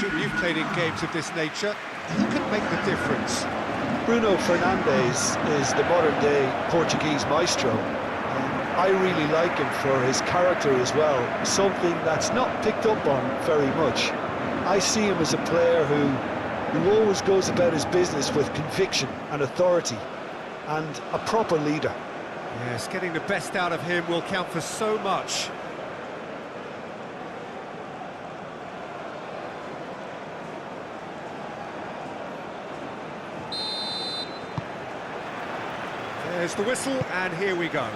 assume you've played in games of this nature. Who can make the difference? Bruno Fernandes is the modern-day Portuguese maestro. I really like him for his character as well, something that's not picked up on very much. I see him as a player who always goes about his business with conviction and authority, and a proper leader. Yes, getting the best out of him will count for so much. There's the whistle, and here we go.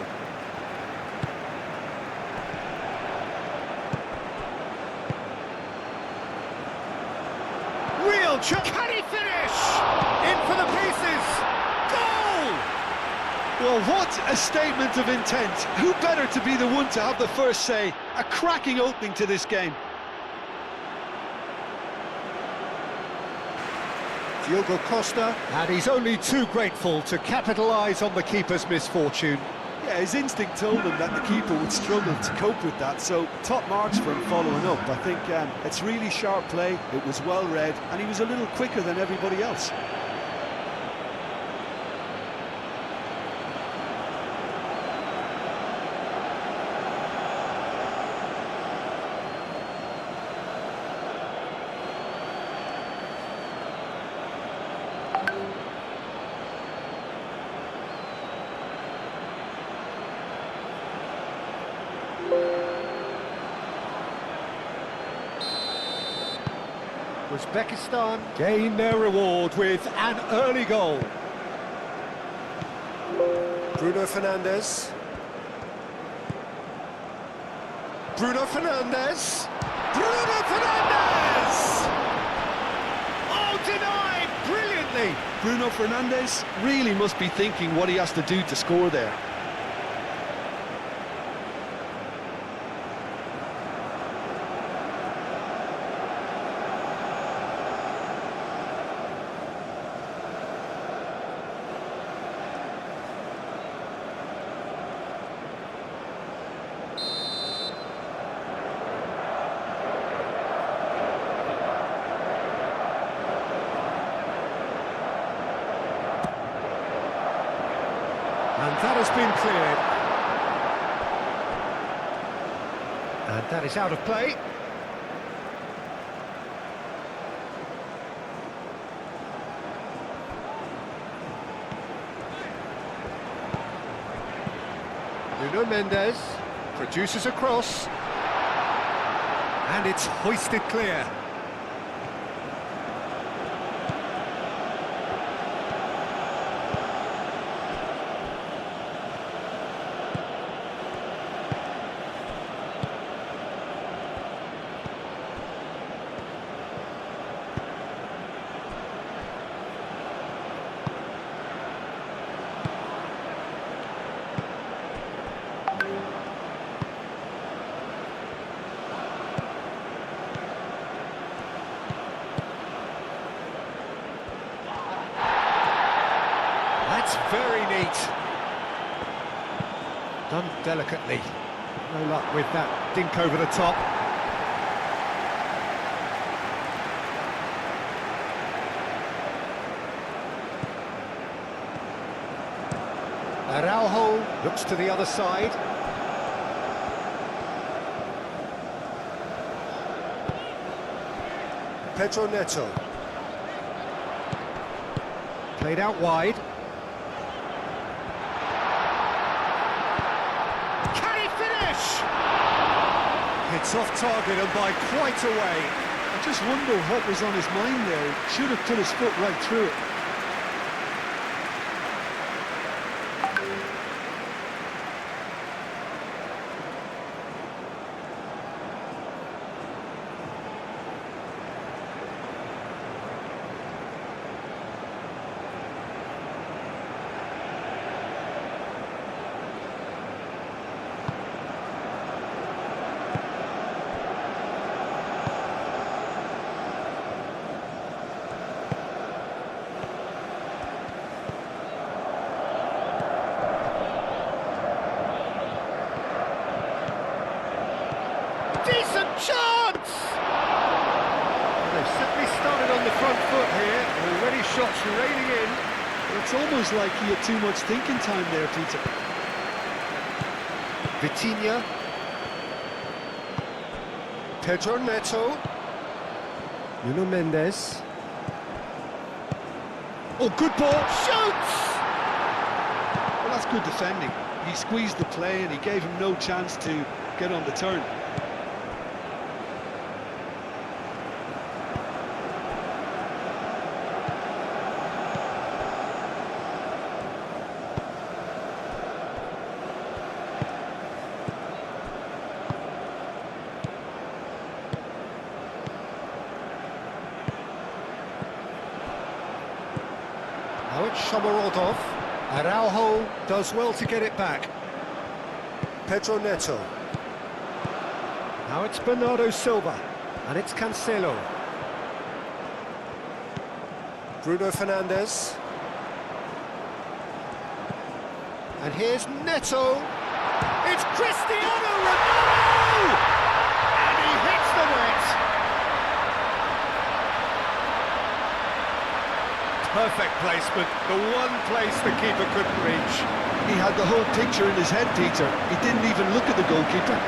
Real chance. Can he finish? In for the pieces. Goal! Well, what a statement of intent. Who better to be the one to have the first say? A cracking opening to this game. Diogo Costa, and he's only too grateful to capitalise on the keeper's misfortune. Yeah, his instinct told him that the keeper would struggle to cope with that, so top marks for him following up. I think it's really sharp play, it was well read, and he was a little quicker than everybody else. Uzbekistan gain their reward with an early goal. Bruno Fernandes. Bruno Fernandes. Bruno Fernandes! Oh, denied brilliantly. Bruno Fernandes really must be thinking what he has to do to score there. And that has been cleared. And that is out of play. Nuno Mendes produces a cross. And it's hoisted clear. That's very neat. Done delicately. No luck with that dink over the top. Araujo looks to the other side. Pedro Neto. Played out wide. It's off target and by quite a way. I just wonder what was on his mind there. He should have put his foot right through it. front foot here, already shots raining in. It's almost like he had too much thinking time there, Peter. Vitinha. Pedro Neto. Nuno Mendes. Oh, good ball. Shoots! Well, that's good defending. He squeezed the play and he gave him no chance to get on the turn. Now it's Shomorodov. Araujo does well to get it back. Pedro Neto. Now it's Bernardo Silva. And it's Cancelo. Bruno Fernandes. And here's Neto. It's Cristiano Ronaldo! And he hits the net. Perfect placement, the one place the keeper couldn't reach. He had the whole picture in his head, Peter. He didn't even look at the goalkeeper.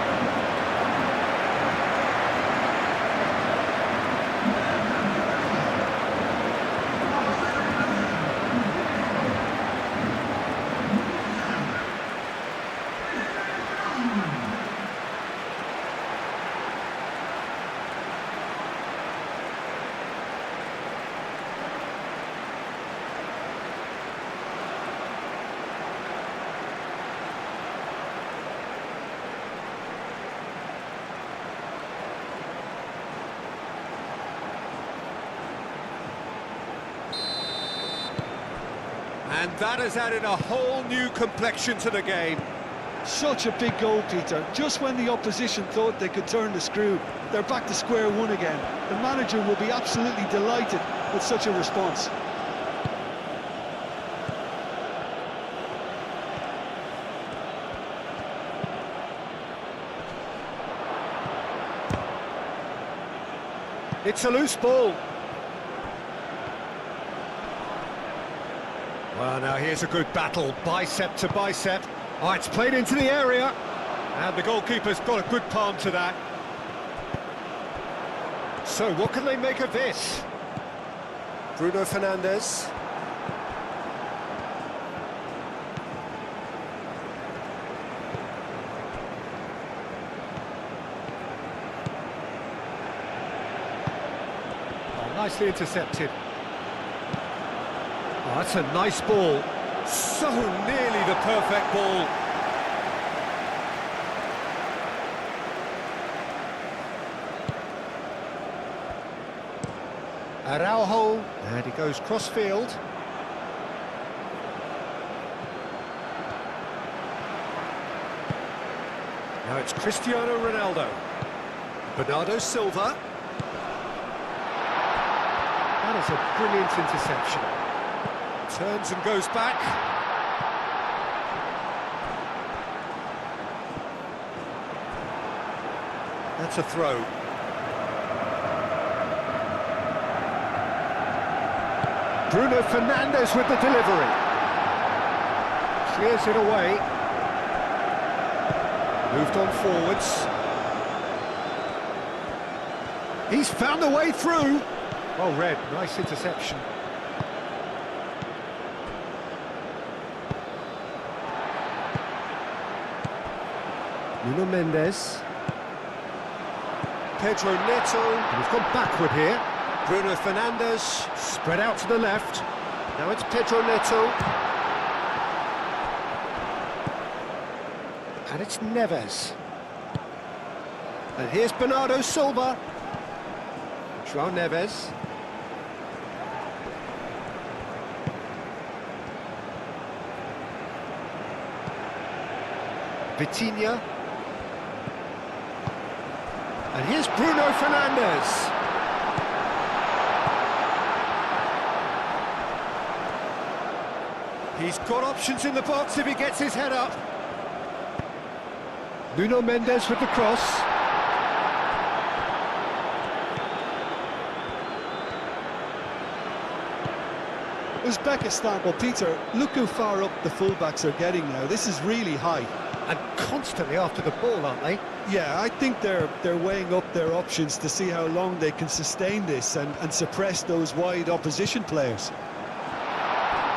And that has added a whole new complexion to the game. Such a big goal, Peter. Just when the opposition thought they could turn the screw, they're back to square one again. The manager will be absolutely delighted with such a response. It's a loose ball. Well, now here's a good battle, bicep to bicep. Oh, it's played into the area. And the goalkeeper's got a good palm to that. So, what can they make of this? Bruno Fernandes. Oh, nicely intercepted. Oh, that's a nice ball. So nearly the perfect ball. Araujo, and he goes cross-field. Now it's Cristiano Ronaldo. Bernardo Silva. That is a brilliant interception. Turns and goes back. That's a throw. Bruno Fernandes with the delivery. Clears it away. Moved on forwards. He's found a way through. Well read, nice interception. Nuno Mendes. Pedro Neto, and he's gone backward here. Bruno Fernandes, spread out to the left. Now it's Pedro Neto. And it's Neves. And here's Bernardo Silva. João Neves. Vitinha. And here's Bruno Fernandes. He's got options in the box if he gets his head up. Nuno Mendes with the cross. Uzbekistan, well, Peter, look how far up the fullbacks are getting now. This is really high. And constantly after the ball, aren't they? Yeah, I think they're weighing up their options to see how long they can sustain this and suppress those wide opposition players.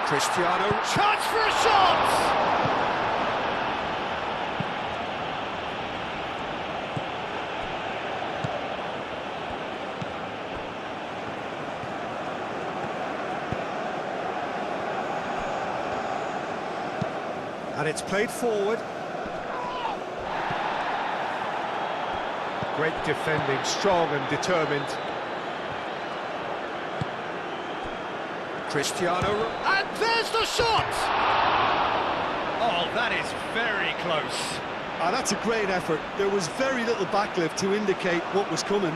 Cristiano, chance for a shot! And it's played forward. Great defending, strong and determined. Cristiano, and there's the shot! Oh, that is very close. Ah, that's a great effort. There was very little backlift to indicate what was coming.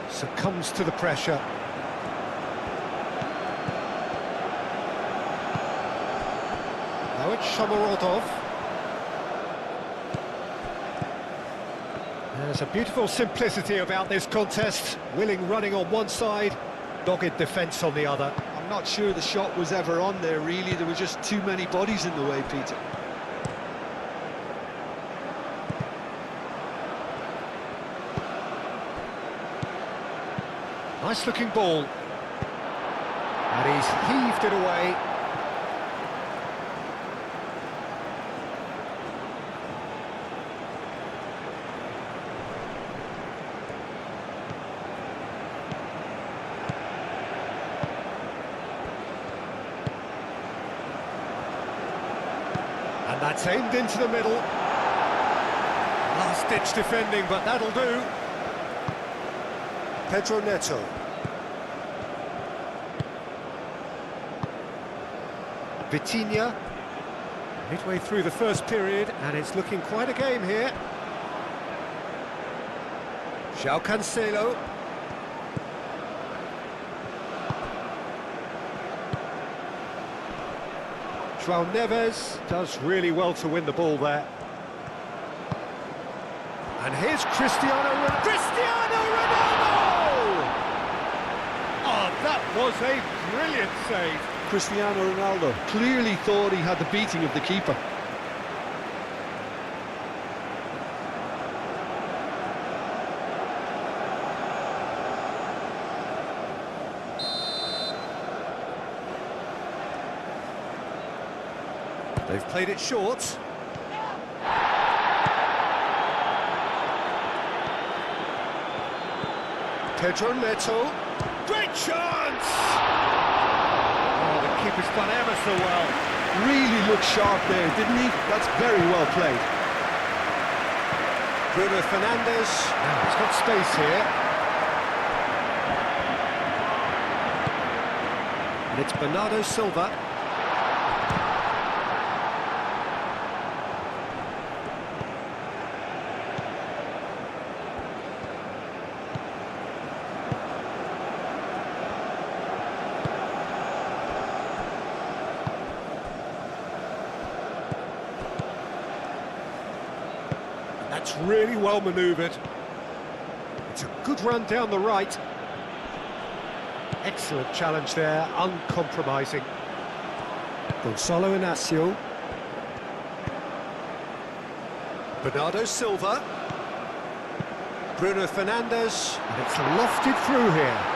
Succumbs to the pressure. Now it's Shomorodov. There's a beautiful simplicity about this contest. Willing running on one side, dogged defence on the other. I'm not sure the shot was ever on there, really. There were just too many bodies in the way, Peter. Nice looking ball. And he's heaved it away. And that's aimed into the middle. Last-ditch defending, but that'll do. Pedro Neto. Vitinha, midway through the first period, and it's looking quite a game here. João Cancelo. João Neves does really well to win the ball there. And here's Cristiano Ronaldo! Oh, that was a brilliant save. Cristiano Ronaldo clearly thought he had the beating of the keeper. They've played it short. Pedro Neto. Great chance! Oh, the keeper's done ever so well. Really looked sharp there, didn't he? That's very well played. Bruno Fernandes. Now he's got space here. And it's Bernardo Silva. That's really well manoeuvred. It's a good run down the right. Excellent challenge there, uncompromising. Gonzalo Inacio. Bernardo Silva. Bruno Fernandes. And it's lofted through here.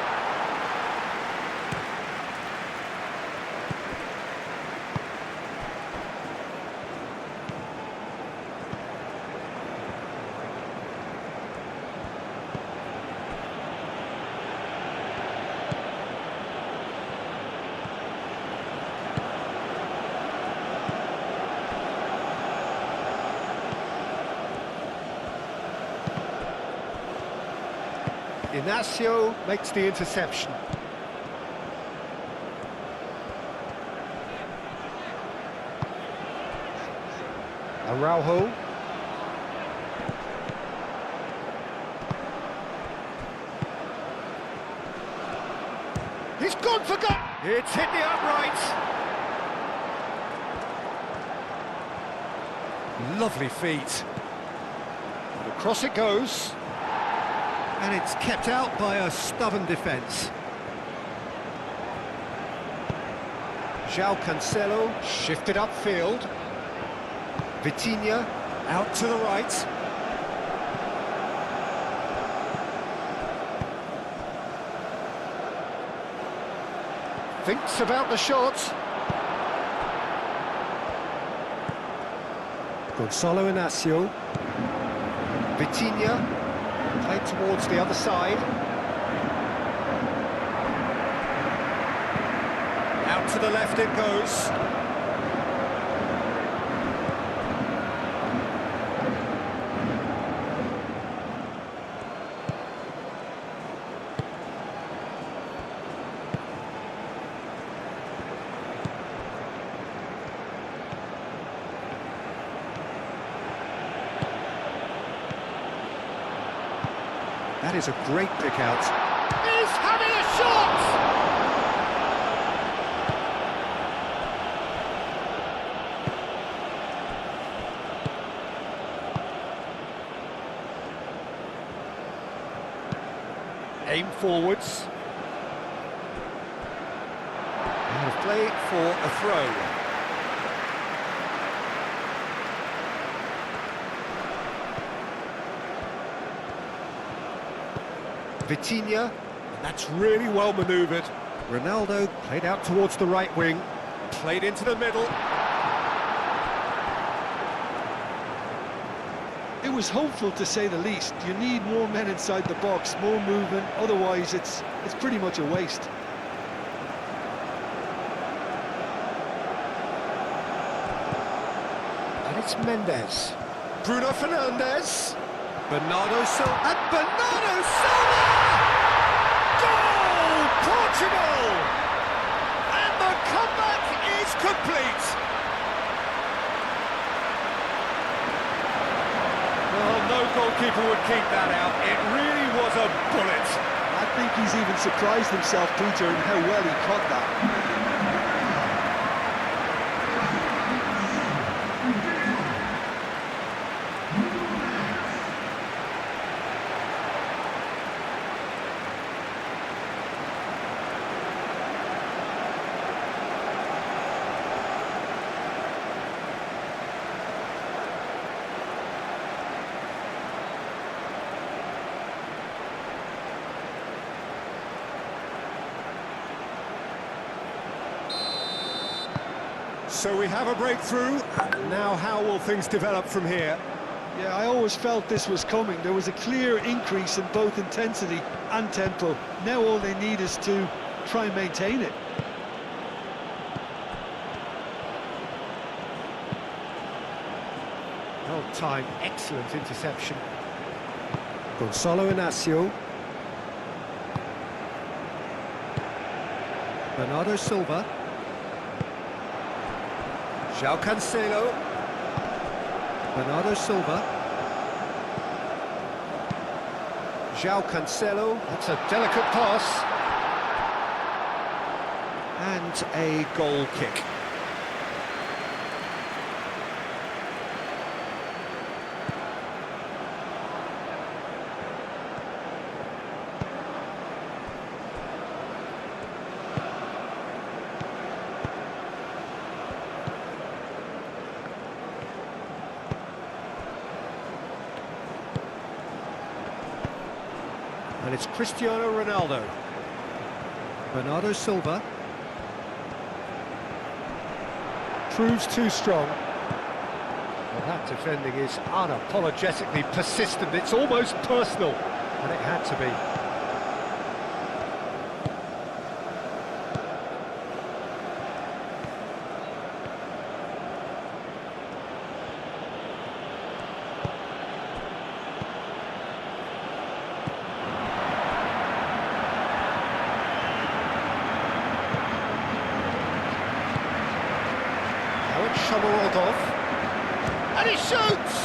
Inacio makes the interception. Araujo. He's gone for goal! It's hit the uprights! Lovely feet. And across it goes. And it's kept out by a stubborn defence. João Cancelo shifted upfield. Vitinha out to the right. Thinks about the shot. Gonçalo Inácio. Vitinha played towards the other side. Out to the left it goes. That is a great pick out. He's having a shot! Aim forwards. And a play for a throw. Vitinha, and that's really well manoeuvred. Ronaldo played out towards the right wing, played into the middle. It was hopeful, to say the least. You need more men inside the box, more movement, otherwise it's pretty much a waste. And it's Mendes. Bruno Fernandes. Bernardo Silva. And Bernardo Silva! Goal! Portugal! And the comeback is complete. Well, no goalkeeper would keep that out. It really was a bullet. I think he's even surprised himself, Peter, in how well he caught that. So we have a breakthrough. Now how will things develop from here? Yeah, I always felt this was coming. There was a clear increase in both intensity and tempo. Now all they need is to try and maintain it. Well timed, excellent interception. Gonçalo Inácio. Bernardo Silva. João Cancelo. Bernardo Silva. João Cancelo. That's a delicate pass. And a goal kick. And it's Cristiano Ronaldo. Bernardo Silva. Proves too strong. Well, that defending is unapologetically persistent. It's almost personal. And it had to be. Shomorodov, and he shoots!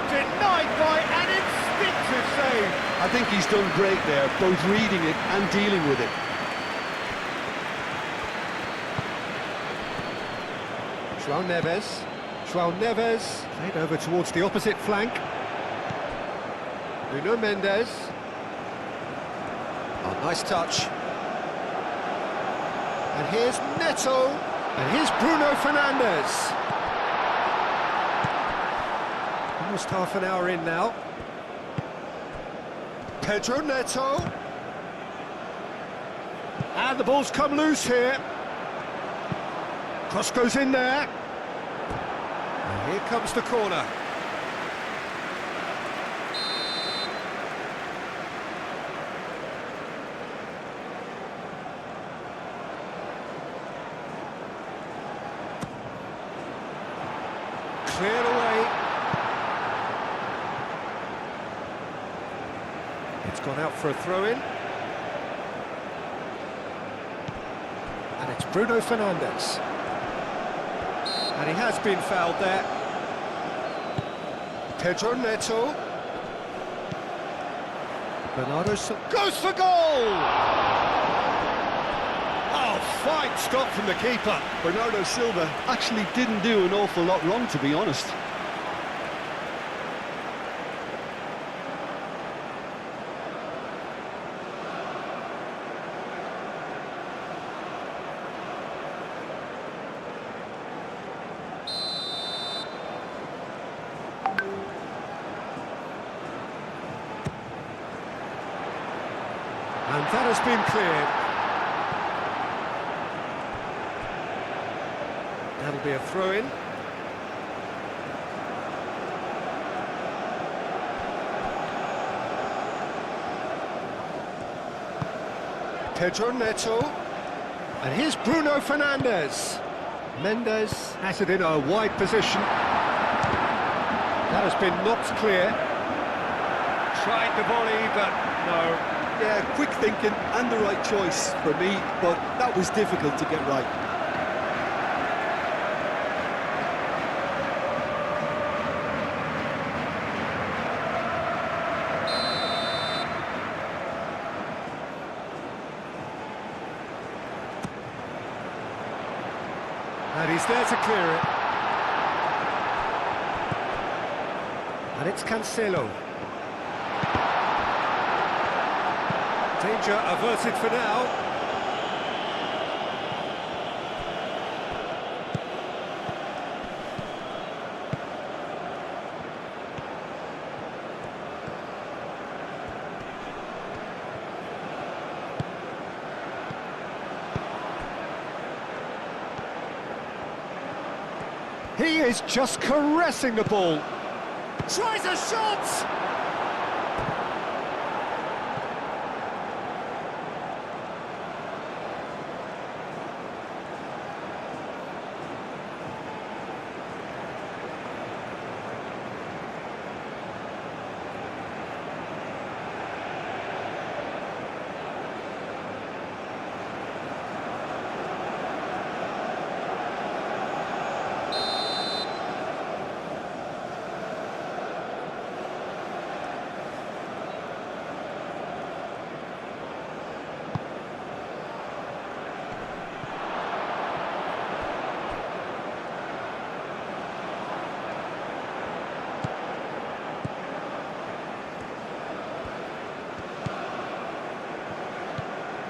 Denied by an instinctive save. I think he's done great there, both reading it and dealing with it. João Neves. João Neves. Played over towards the opposite flank. Nuno Mendes. Oh, nice touch. And here's Neto. And here's Bruno Fernandes. Almost half an hour in now. Pedro Neto. And the ball's come loose here. Cross goes in there. And here comes the corner. Cleared away. It's gone out for a throw-in. And it's Bruno Fernandes. And he has been fouled there. Pedro Neto. Bernardo goes for goal! Oh, fine stop from the keeper. Bernardo Silva actually didn't do an awful lot wrong, to be honest. And that has been cleared. That'll be a throw-in. Pedro Neto. And here's Bruno Fernandes. Mendes has it in a wide position. That has been knocked clear. Tried the volley, but no. Yeah, quick thinking and the right choice for me, but that was difficult to get right. And he's there to clear it. And it's Cancelo. Danger averted for now. He is just caressing the ball. Tries a shot!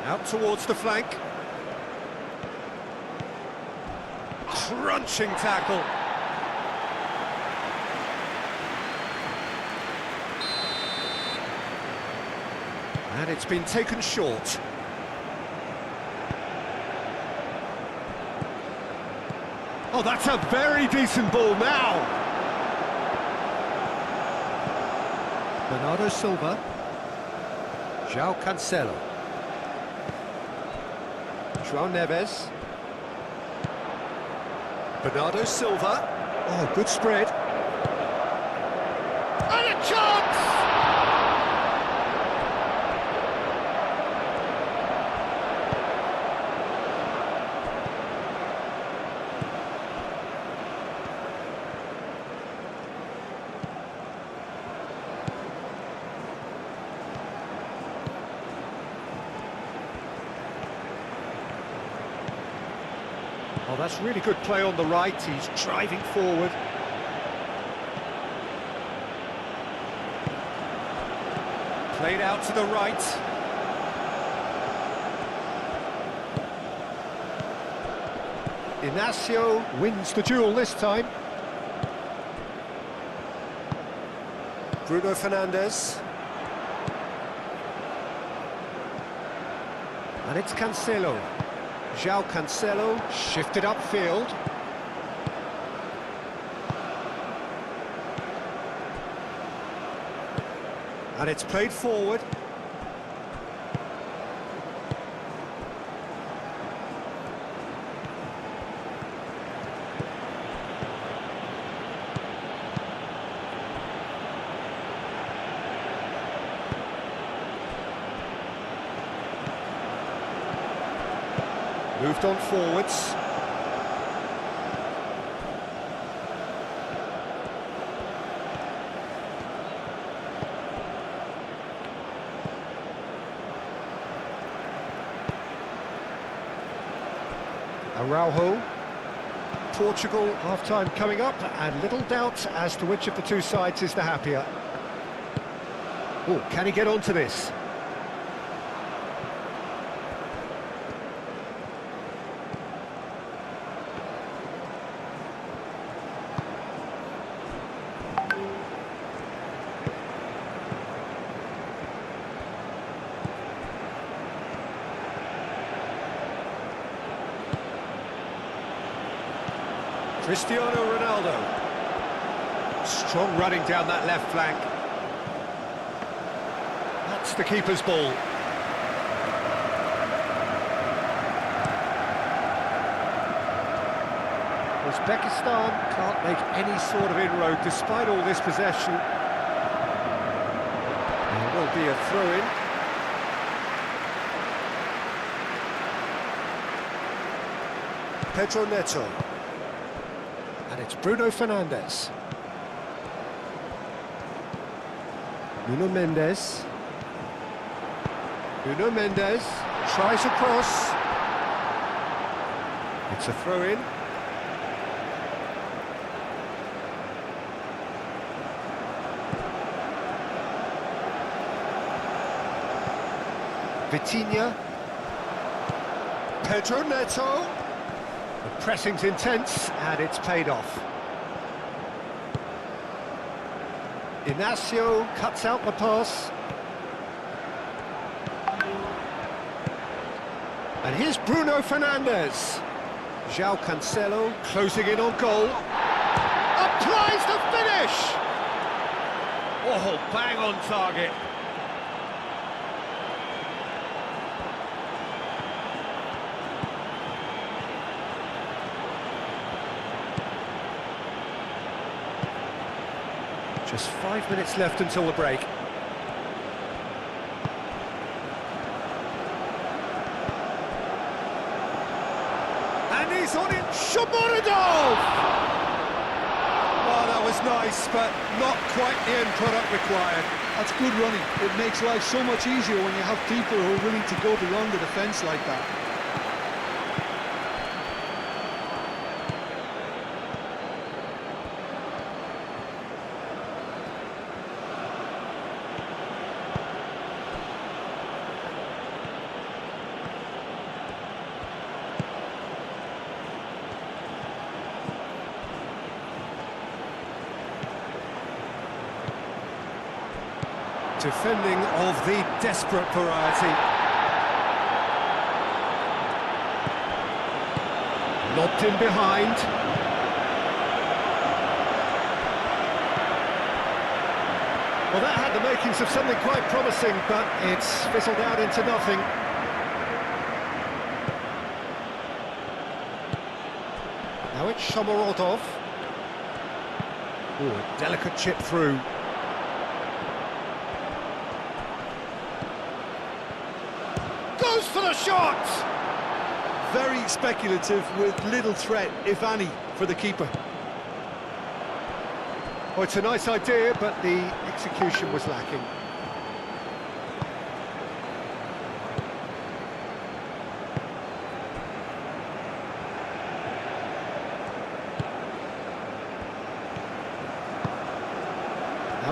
Out towards the flank. Crunching tackle. And it's been taken short. Oh, that's a very decent ball now. Bernardo Silva. João Cancelo. João Neves. Bernardo Silva. Oh, good spread. And a chance! Oh, that's really good play on the right. He's driving forward. Played out to the right. Inacio wins the duel this time. Bruno Fernandes. And it's Cancelo. João Cancelo shifted upfield. And it's played forward. Moved on forwards. Araujo. Portugal half-time coming up, and little doubt as to which of the two sides is the happier. Oh, can he get onto this? Cristiano Ronaldo. Strong running down that left flank. That's the keeper's ball. Uzbekistan can't make any sort of inroad despite all this possession. There will be a throw-in. Pedro Neto. And it's Bruno Fernandes. Nuno Mendes. Nuno Mendes tries a cross. It's a throw-in. Vitinha. Pedro Neto. The pressing's intense, and it's paid off. Inacio cuts out the pass. And here's Bruno Fernandes. João Cancelo closing in on goal. Applies the finish! Oh, bang on target. Just 5 minutes left until the break. And he's on it, Shomurodov! Oh, that was nice, but not quite the end product required. That's good running. It makes life so much easier when you have people who are willing to go beyond the defence like that. Defending of the desperate variety. Lobbed in behind. Well, that had the makings of something quite promising, but it's fizzled out into nothing. Now it's Shomurodov. Oh, a delicate chip through. Goes for the shot! Very speculative with little threat, if any, for the keeper. Oh, it's a nice idea, but the execution was lacking.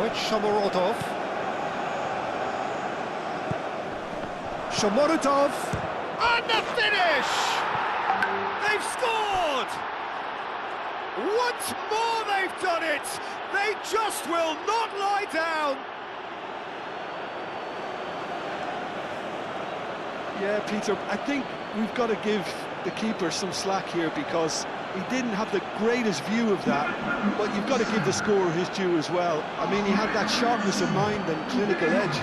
Now it's Shomorodov. Shomorodov! And the finish! They've scored! Once more they've done it! They just will not lie down! Yeah, Peter, I think we've got to give the keeper some slack here because he didn't have the greatest view of that, but you've got to give the scorer his due as well. I mean, he had that sharpness of mind and clinical edge.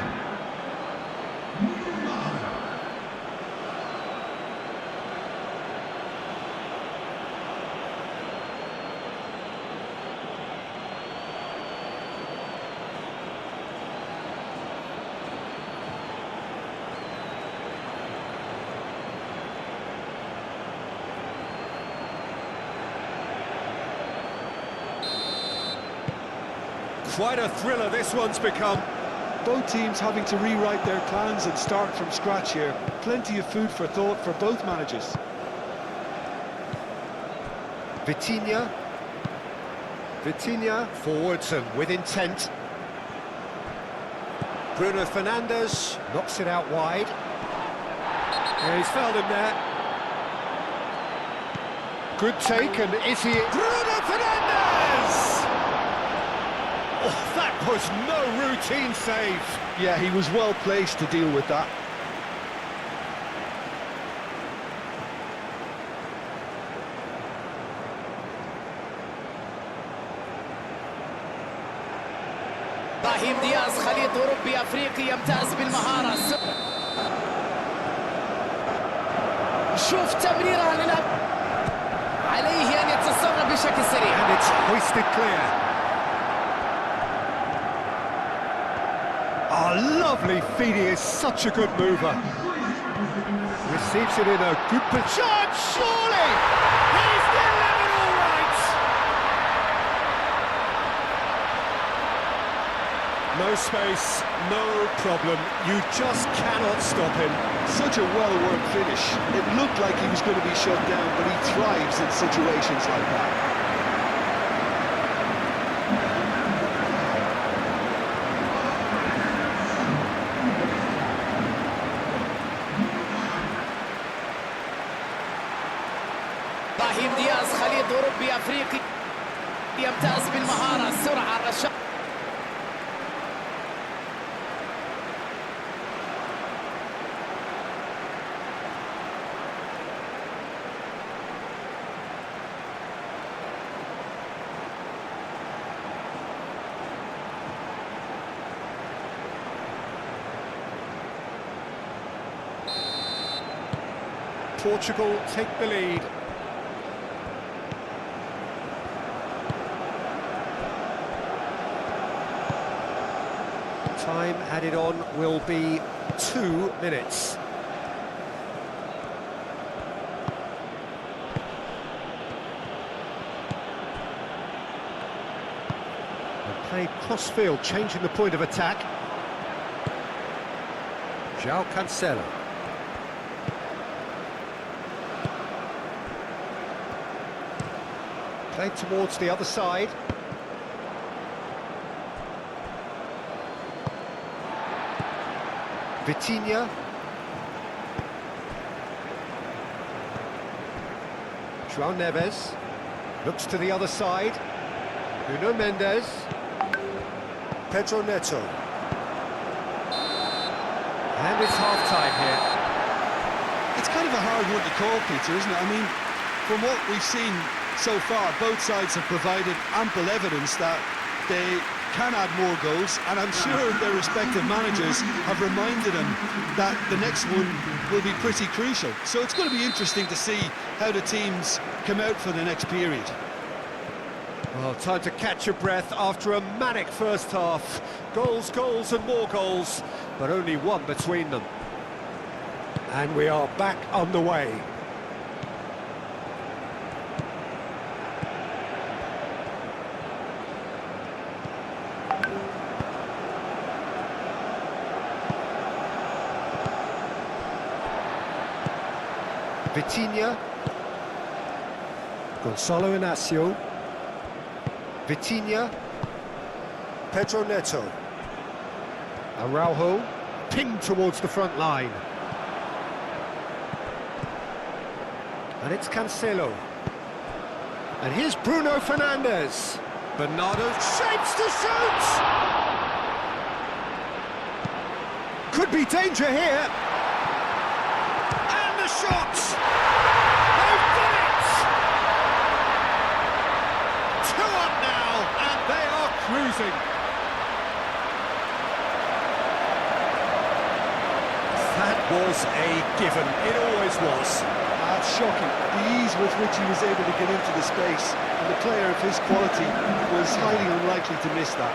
Quite a thriller this one's become. Both teams having to rewrite their plans and start from scratch here. Plenty of food for thought for both managers. Vitinha. Vitinha forwards and with intent. Bruno Fernandes knocks it out wide. Yeah, he's found him there. Good take, and is he... Bruno Fernandes! Oh, that was no routine save. Yeah, he was well placed to deal with that. ابراهيم دياز خليط اوروبي افريقي يمتاز بالمهاره. شوف تمريره للأب عليه ان يتصرف بشكل سريع. And it's hoisted clear. Oh, lovely feed, he is such a good mover. Receives it in a good position, surely! He's delivered all right! No space, no problem, you just cannot stop him. Such a well-worked finish. It looked like he was going to be shut down, but he thrives in situations like that. ابراهيم دياز خليط اوروبي افريقي يمتاز بالمهاره، السرعه، الرشاقه. Portugal take the lead. Time added on will be 2 minutes. And played cross-field, changing the point of attack. João Cancelo. Played towards the other side. Vitinha. João Neves. Looks to the other side. Nuno Mendes. Pedro Neto. And it's half-time here. It's kind of a hard one to call, Peter, isn't it? I mean, from what we've seen so far, both sides have provided ample evidence that they can add more goals, and I'm sure their respective managers have reminded them that the next one will be pretty crucial. So it's going to be interesting to see how the teams come out for the next period. Well, time to catch your breath after a manic first half. Goals, goals and more goals, but only one between them. And we are back on the way. Vitinha. Gonçalo Inácio. Vitinha. Pedro Neto. Araujo, pinged towards the front line. And it's Cancelo. And here's Bruno Fernandes. Bernardo shapes to shoot! Could be danger here. And the shot! They've done it! 2 up now, and they are cruising. That was a given, it always was. That's shocking, the ease with which he was able to get into the space, and a player of his quality was highly unlikely to miss that.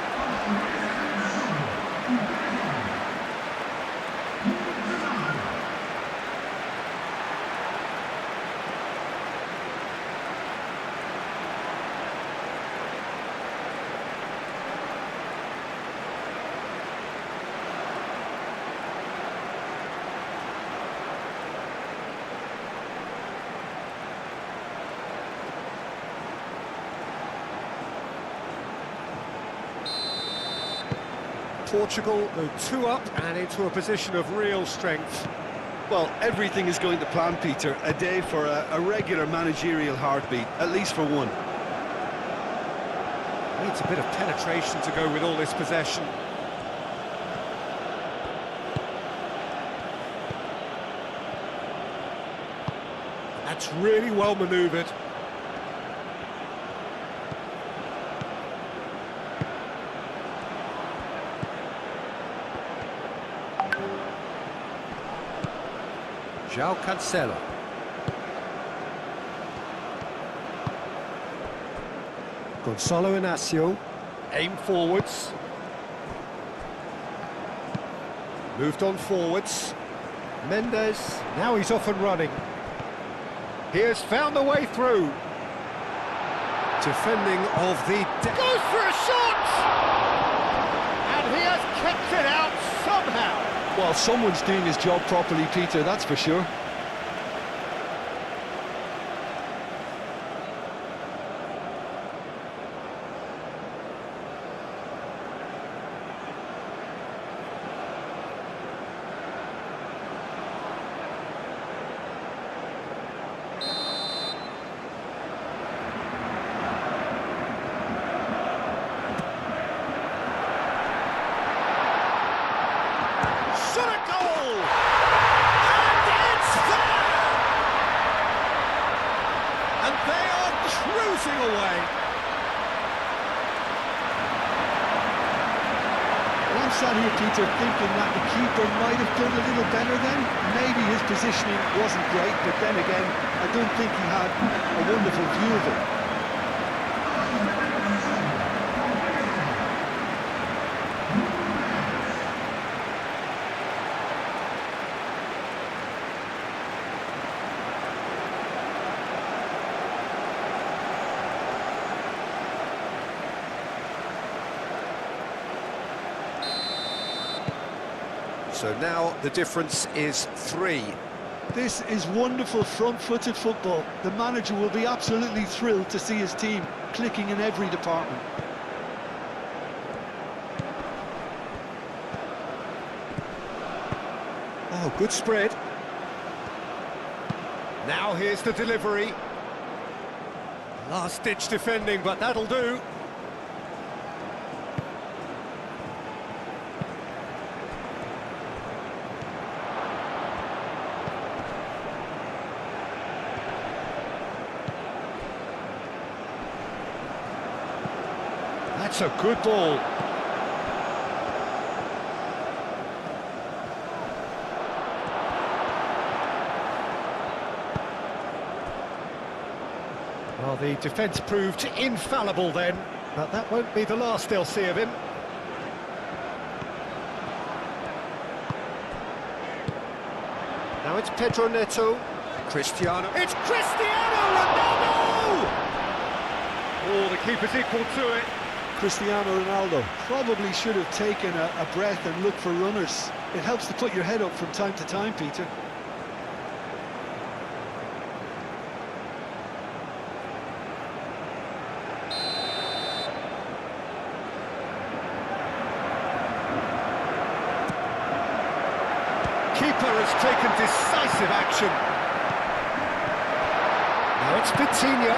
Portugal go 2 up and into a position of real strength. Well, everything is going to plan, Peter. A day for a regular managerial heartbeat, at least for one. Needs a bit of penetration to go with all this possession. That's really well manoeuvred. João Cancelo. Gonçalo Inácio. Aim forwards. Moved on forwards. Mendes, now he's off and running. He has found the way through. Defending of the... Goes for a shot! And he has kept it out somehow. Well, someone's doing his job properly, Peter, that's for sure. Away. Well, I'm sat here, Peter, thinking that the keeper might have done a little better then. Maybe his positioning wasn't great, but then again, I don't think he had a wonderful view of it. So now the difference is 3. This is wonderful front-footed football. The manager will be absolutely thrilled to see his team clicking in every department. Oh, good spread. Now here's the delivery. Last-ditch defending, but that'll do. That's a good ball. Well, the defence proved infallible then, but that won't be the last they'll see of him. Now it's Pedro Neto. Cristiano. It's Cristiano Ronaldo! Oh, the keeper's equal to it. Cristiano Ronaldo probably should have taken a breath and looked for runners. It helps to put your head up from time to time, Peter. keeper has taken decisive action. Now it's Vitinha.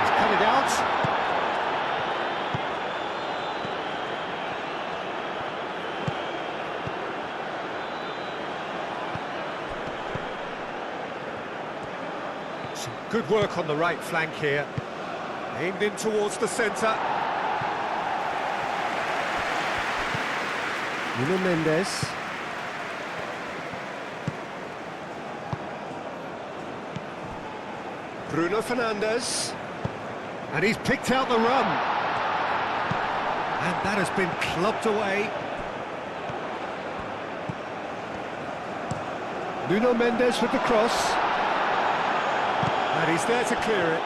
He's cut it out. Some good work on the right flank here. Aimed in towards the centre. Nuno Mendes. Bruno Fernandes. And he's picked out the run. And that has been clubbed away. Nuno Mendes with the cross. And he's there to clear it.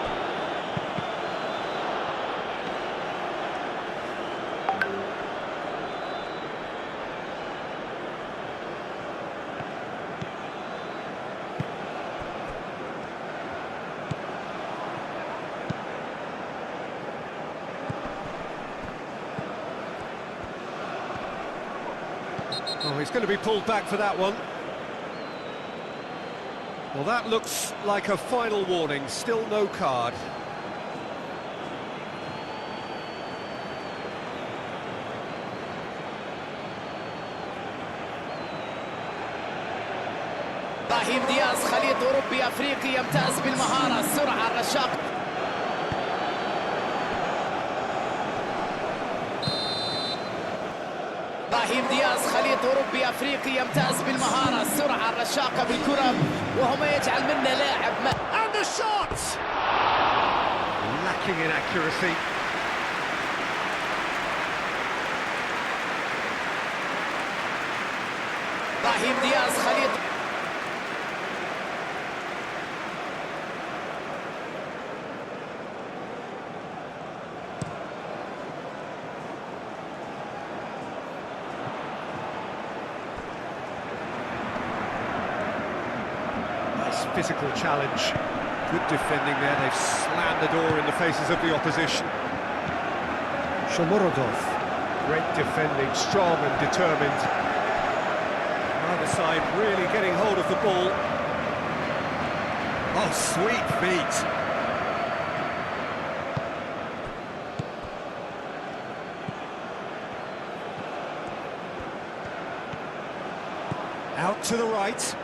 Oh, he's going to be pulled back for that one. Well, that looks like a final warning. Still no card. ابراهيم دياز خليط اوروبي افريقي يمتاز بالمهاره، السرعه، الرشاقه. ابراهيم دياز خليط اوروبي افريقي يمتاز بالمهاره، السرعه، الرشاقه بالكره، وهو ما يجعل منه لاعب And the shot! Lacking in accuracy. ابراهيم دياز خليط. Physical challenge. Good defending there. They've slammed the door in the faces of the opposition. Shomorodov. Great defending, strong and determined. Either side really getting hold of the ball. Oh, sweet feet. Out to the right.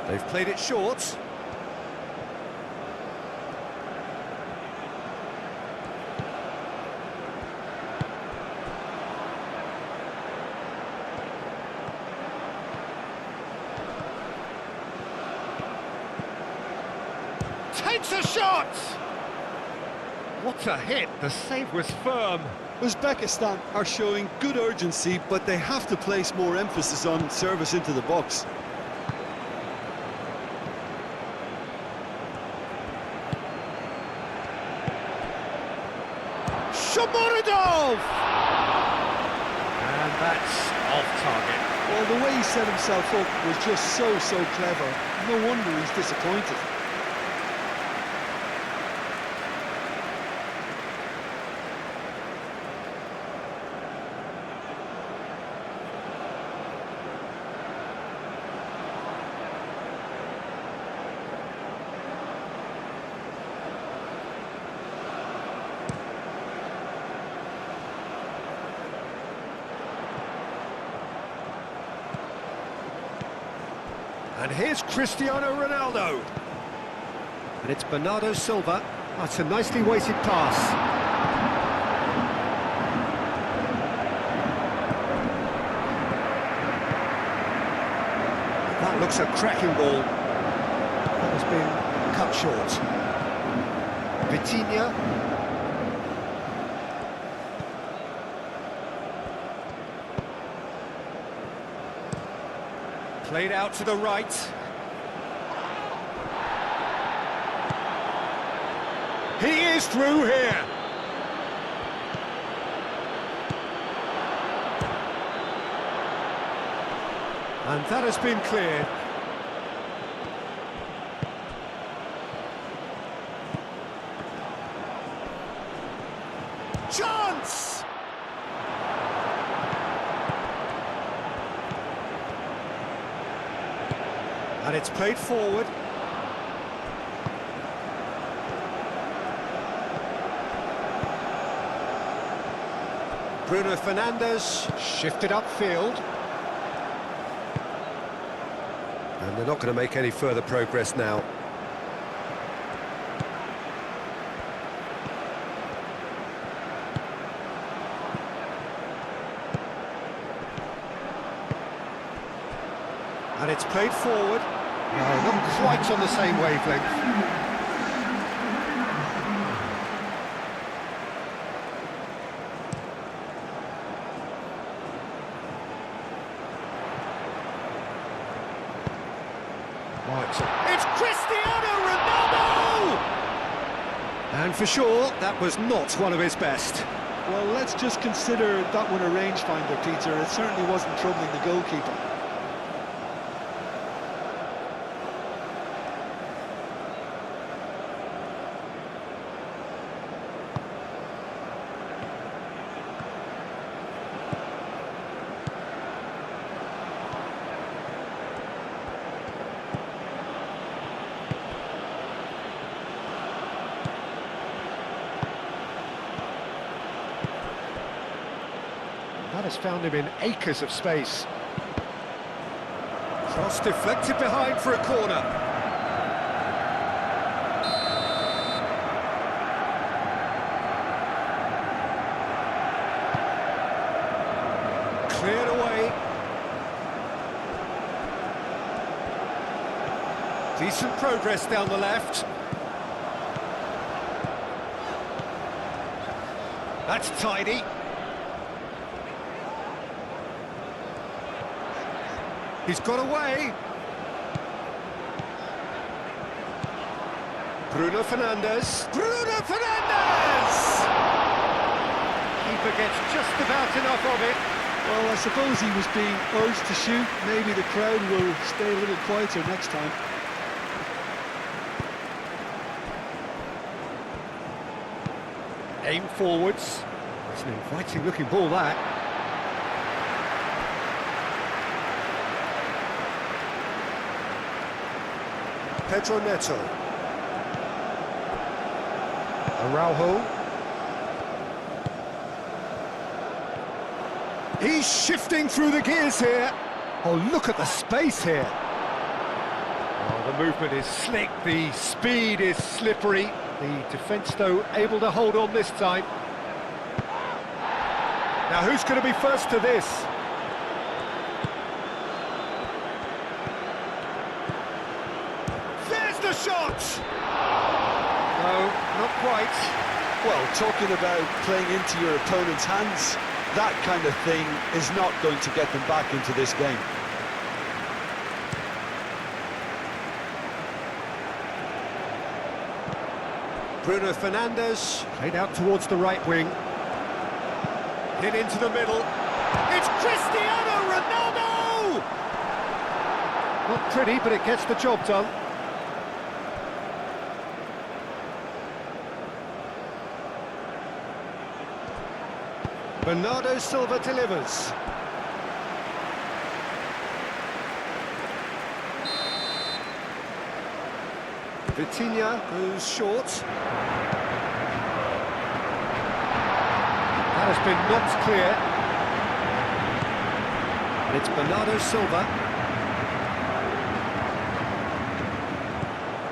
They've played it short. Takes a shot! What a hit! The save was firm. Uzbekistan are showing good urgency, but they have to place more emphasis on service into the box. Shomorodov! And that's off target. Well, the way he set himself up was just so clever. No wonder he's disappointed. And here's Cristiano Ronaldo. And it's Bernardo Silva. That's a nicely weighted pass. That looks a cracking ball. That has been cut short. Vitinha. Played out to the right. He is through here. And that has been cleared. Chance! And it's played forward. Bruno Fernandes shifted upfield. And they're not going to make any further progress now. And it's played forward. No, not quite on the same wavelength. Right, it's Cristiano Ronaldo! And for sure, that was not one of his best. Well, let's just consider that one a rangefinder, Peter. It certainly wasn't troubling the goalkeeper. That has found him in acres of space. Cross deflected behind for a corner. Cleared away. Decent progress down the left. That's tidy. He's got away. Bruno Fernandes. Bruno Fernandes! Keeper gets just about enough of it. Well, I suppose he was being urged to shoot. Maybe the crowd will stay a little quieter next time. Aim forwards. It's an inviting looking ball, that. Pedro Neto. Araujo. He's shifting through the gears here. Oh, look at the space here. Oh, the movement is slick, the speed is slippery. The defence, though, able to hold on this time. Now, who's going to be first to this? There's the shot! No, not quite. Well, talking about playing into your opponent's hands, that kind of thing is not going to get them back into this game. Bruno Fernandes, played out towards the right wing. Hit into the middle. It's Cristiano Ronaldo! Not pretty, but it gets the job done. Bernardo Silva delivers. Vitinha goes short. That has been knocked clear. And it's Bernardo Silva.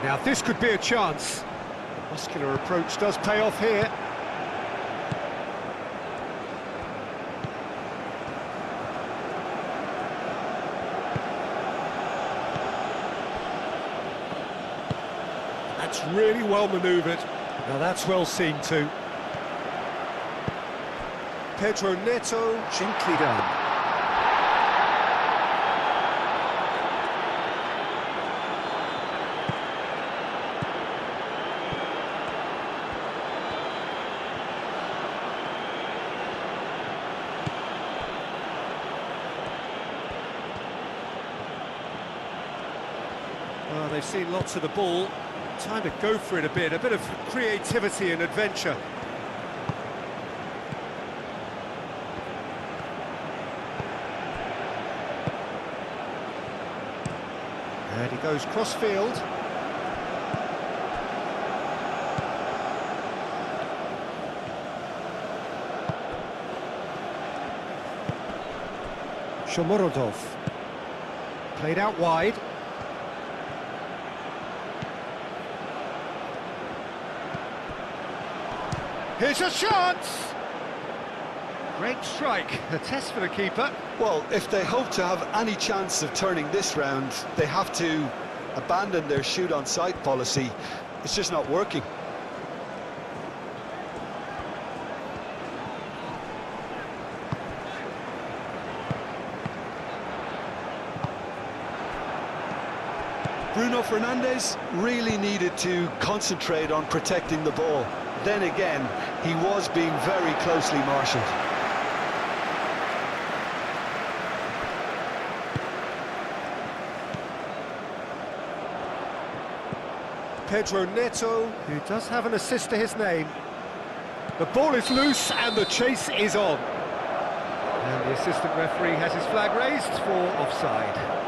Now this could be a chance. The muscular approach does pay off here. That's really well manoeuvred. Now that's well seen too. Pedro Neto, gently done. Well, they've seen lots of the ball. Time to go for it a bit of creativity and adventure. And he goes cross-field. Shomorodov. Played out wide. Here's a chance! Great strike, a test for the keeper. Well, if they hope to have any chance of turning this round, they have to abandon their shoot-on-sight policy. It's just not working. Bruno Fernandes really needed to concentrate on protecting the ball. Then again, he was being very closely marshalled. Pedro Neto, who does have an assist to his name. The ball is loose and the chase is on. And the assistant referee has his flag raised for offside.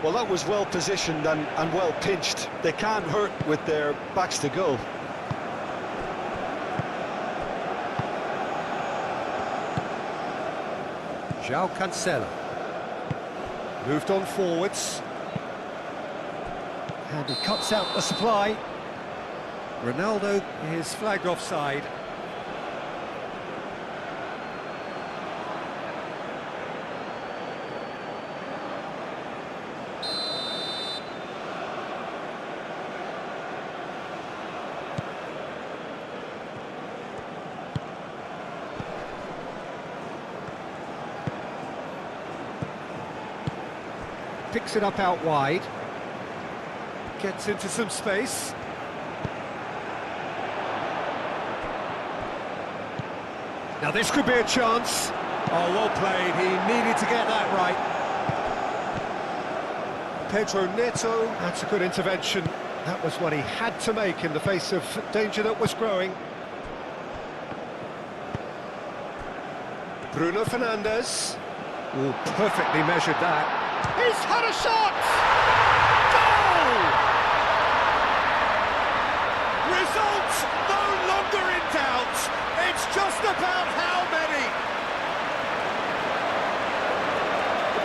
Well, that was well positioned and well pinched. They can't hurt with their backs to goal. João Cancelo. Moved on forwards. And he cuts out the supply. Ronaldo is flagged offside. Picks it up out wide. Gets into some space. Now this could be a chance. Oh, well played. He needed to get that right. Pedro Neto, that's a good intervention. That was what he had to make in the face of danger that was growing. Bruno Fernandes. Oh, perfectly measured that. He's had a shot! Goal! Result no longer in doubt. It's just about how many.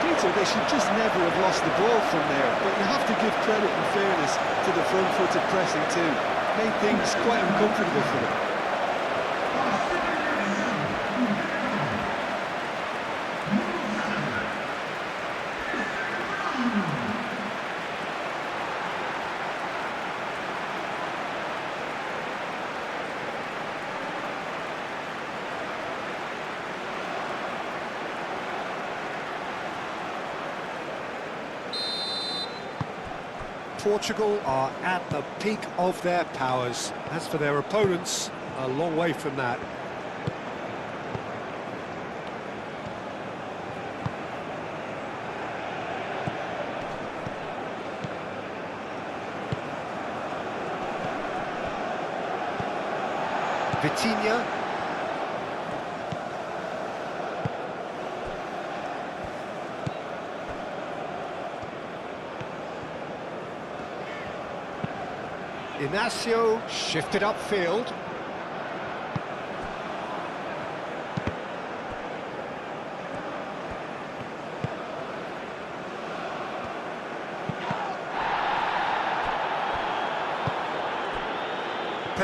Peter, they should just never have lost the ball from there, but you have to give credit and fairness to the front-footed pressing too. Made things quite uncomfortable for them. Portugal are at the peak of their powers. As for their opponents, a long way from that. Vitinha. Inacio shifted upfield.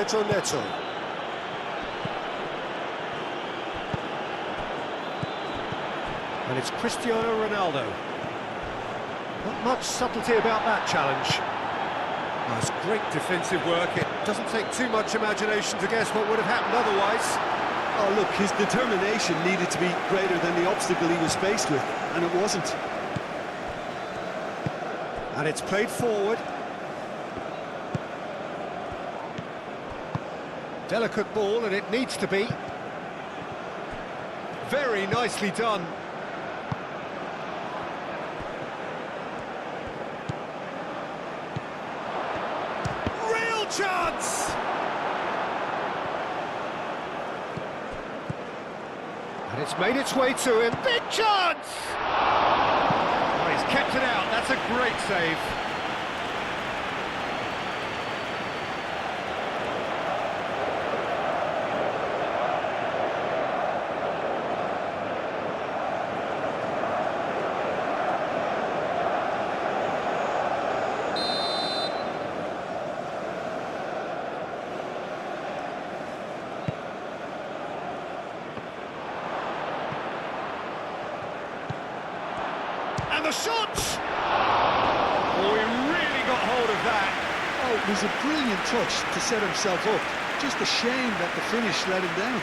Pedro Neto. And it's Cristiano Ronaldo. Not much subtlety about that challenge. That's great defensive work. It doesn't take too much imagination to guess what would have happened otherwise. Oh, look, his determination needed to be greater than the obstacle he was faced with, and it wasn't. And it's played forward. Delicate ball, and it needs to be. Very nicely done. Real chance! And it's made its way to him. Big chance! Oh, he's kept it out. That's a great save. And the shot! Oh, he really got hold of that. Oh, it was a brilliant touch to set himself up. Just a shame that the finish let him down.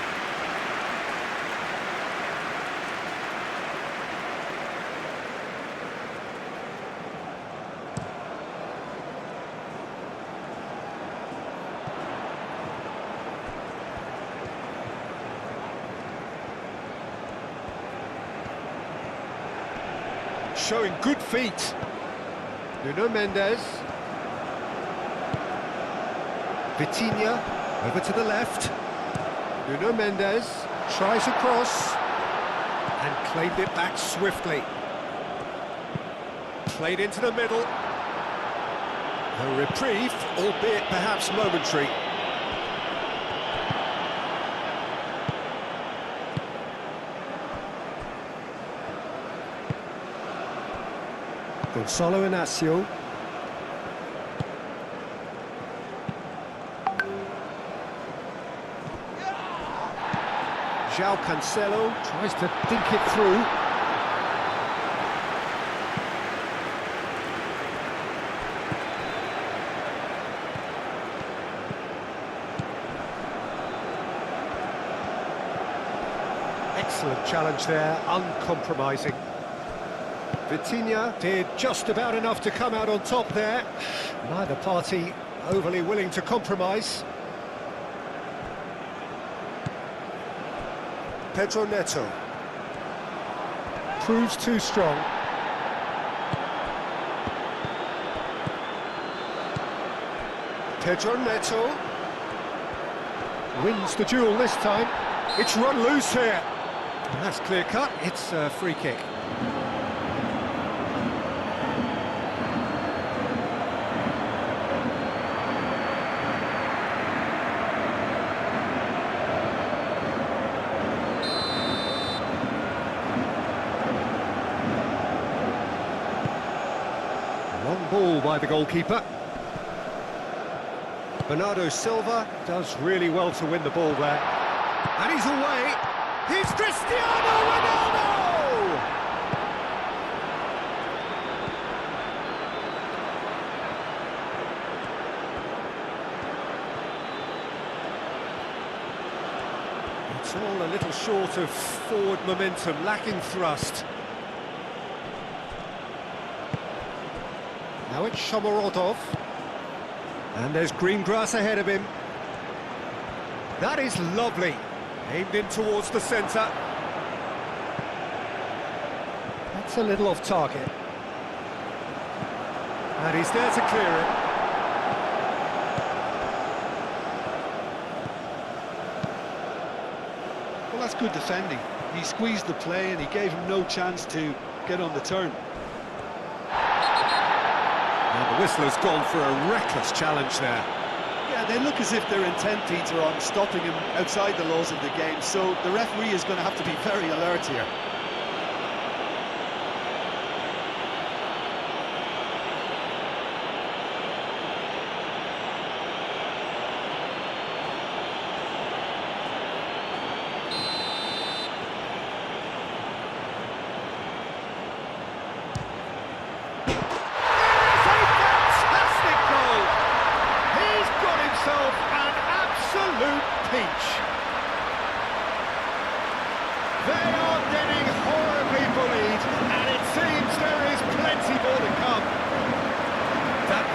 Showing good feet. Nuno Mendes. Vitinha over to the left. Nuno Mendes tries a cross and claimed it back swiftly. Played into the middle. A reprieve, albeit perhaps momentary. Gonzalo Inacio. João Cancelo tries to dink it through. Excellent challenge there, uncompromising. Vitinha did just about enough to come out on top there. Neither party overly willing to compromise. Pedro Neto. Proves too strong. Pedro Neto. Wins the duel this time. It's run loose here. And that's clear cut. It's a free kick. Long ball by the goalkeeper. Bernardo Silva does really well to win the ball there. And he's away. Here's Cristiano Ronaldo! It's all a little short of forward momentum, lacking thrust. Now it's Shomorodov. And there's green grass ahead of him. That is lovely. Aimed in towards the centre. That's a little off target. And he's there to clear it. Well, that's good defending. He squeezed the play and he gave him no chance to get on the turn. And the whistler's gone for a reckless challenge there. Yeah, they look as if they're intent, Peter, on stopping him outside the laws of the game, so the referee is going to have to be very alert here.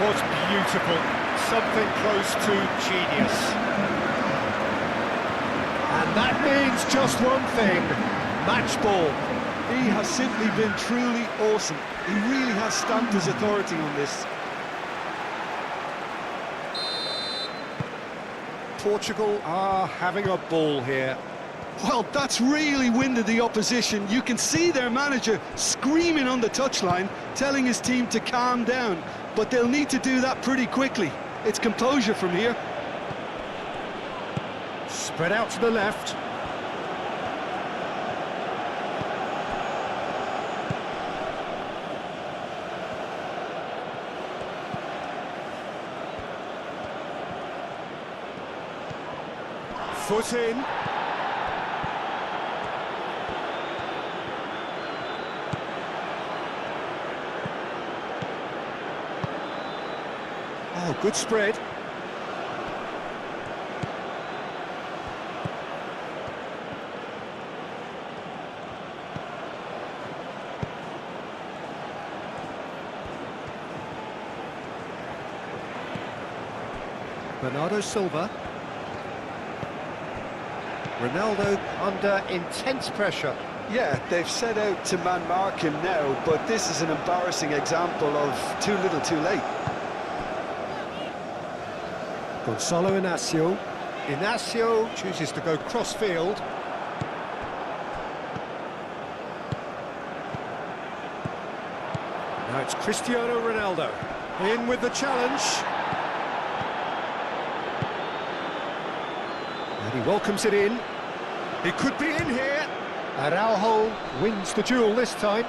was beautiful. Something close to genius. And that means just one thing. Match ball. He has simply been truly awesome. He really has stamped his authority on this. Portugal are having a ball here. Well, that's really winded the opposition. You can see their manager screaming on the touchline, telling his team to calm down. But they'll need to do that pretty quickly. It's composure from here. Spread out to the left. Foot in. Oh, good spread. Bernardo Silva. Ronaldo under intense pressure. Yeah, they've set out to man-mark him now, but this is an embarrassing example of too little too late. Gonzalo Inacio. Inacio chooses to go cross-field. Now it's Cristiano Ronaldo. In with the challenge. And he welcomes it in. He could be in here. Araujo wins the duel this time.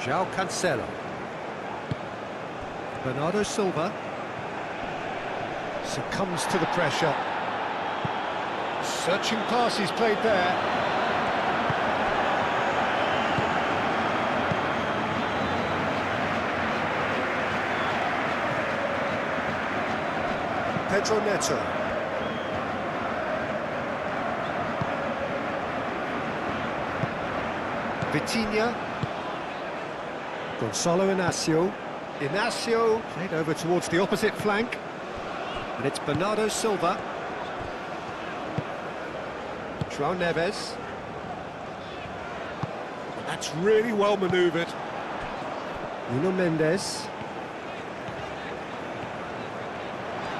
João Cancelo. Bernardo Silva succumbs to the pressure. Searching pass is played there. Pedro Neto. Vitinha. Gonzalo Inacio. Inacio played over towards the opposite flank. And it's Bernardo Silva. João Neves. That's really well manoeuvred. Nuno Mendes.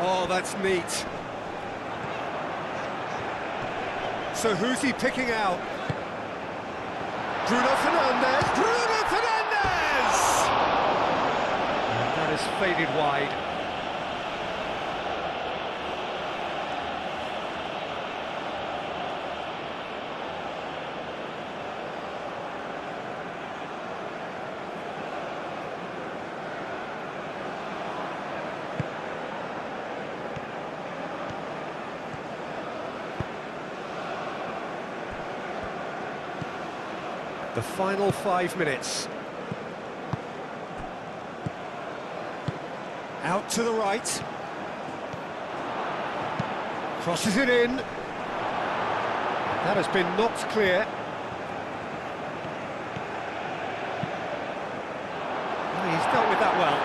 Oh, that's neat. So who's he picking out? Bruno Fernandes! Bruno Fernandes! And that has faded wide. The final 5 minutes. Out to the right. Crosses it in. That has been knocked clear. Oh, he's dealt with that well.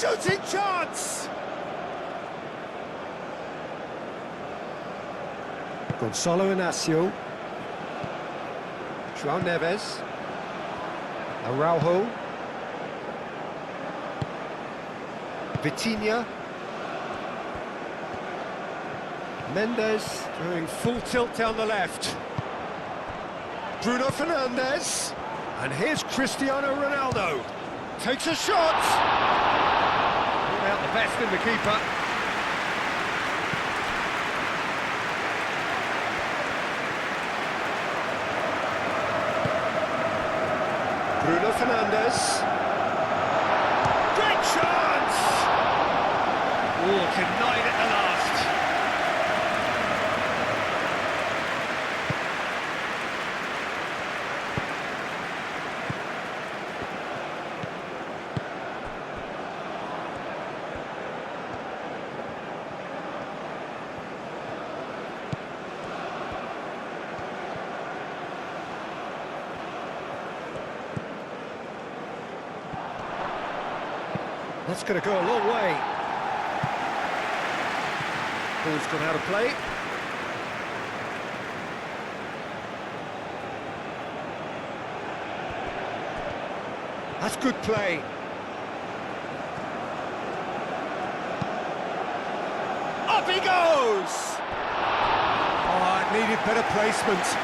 Shooting chance! Gonzalo Inacio. João Neves. Araujo. Vitinha. Mendes doing full tilt down the left. Bruno Fernandes. And here's Cristiano Ronaldo. Takes a shot! Out the best in the keeper. Bruno Fernandes. Great chance! Oh, denied at the last. That's going to go a long way. Ball's gone out of play. That's good play. Up he goes! Oh, it needed better placement.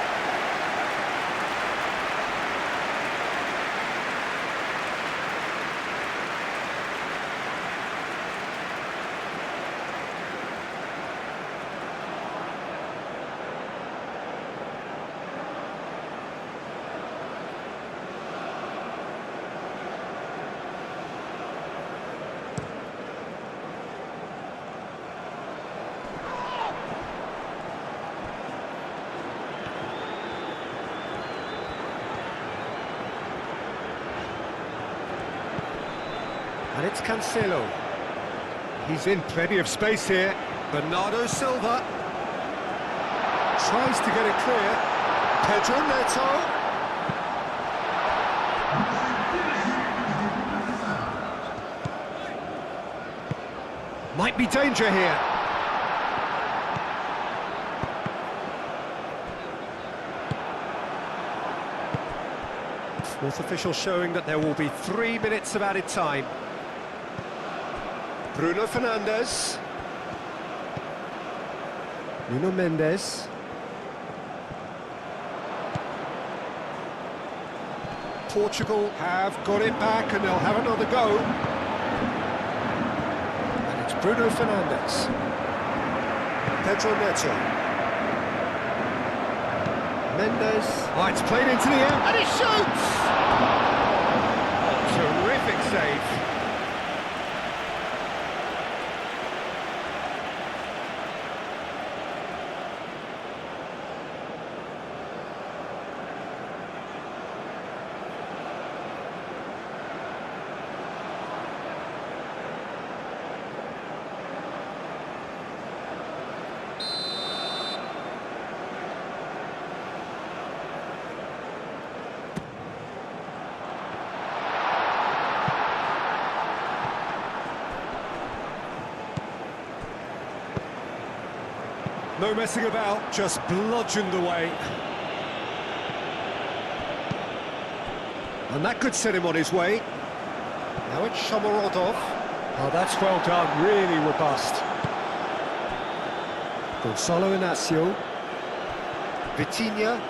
And it's Cancelo. He's in plenty of space here. Bernardo Silva tries to get it clear. Pedro Neto. Might be danger here. Fourth official showing that there will be 3 minutes of added time. Bruno Fernandes. Nuno Mendes. Portugal have got it back and they'll have another go. And it's Bruno Fernandes. Pedro Neto. Mendes. Oh, it's played into the air and he shoots! Terrific save. No messing about, just bludgeoned away. And that could set him on his way. Now it's Shomorodov. Oh, that's well done, really robust. Gonzalo Inacio. Vitinha,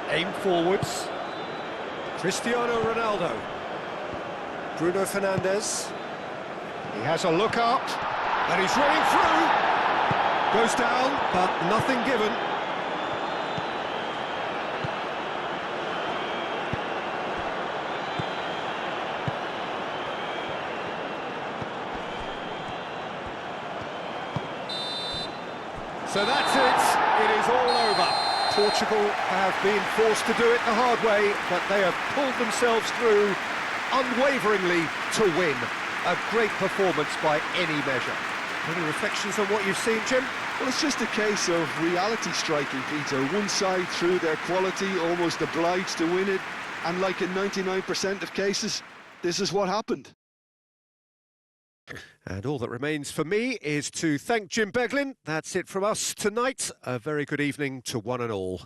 aim forwards. Cristiano Ronaldo. Bruno Fernandes. He has a look up, and he's running through. Goes down, but nothing given. So that's it. It is all over. Portugal have been forced to do it the hard way, but they have pulled themselves through unwaveringly to win. A great performance by any measure. Any reflections on what you've seen, Jim? Well, it's just a case of reality striking, Peter. One side, through their quality, almost obliged to win it. And like in 99% of cases, this is what happened. And all that remains for me is to thank Jim Beglin. That's it from us tonight. A very good evening to one and all.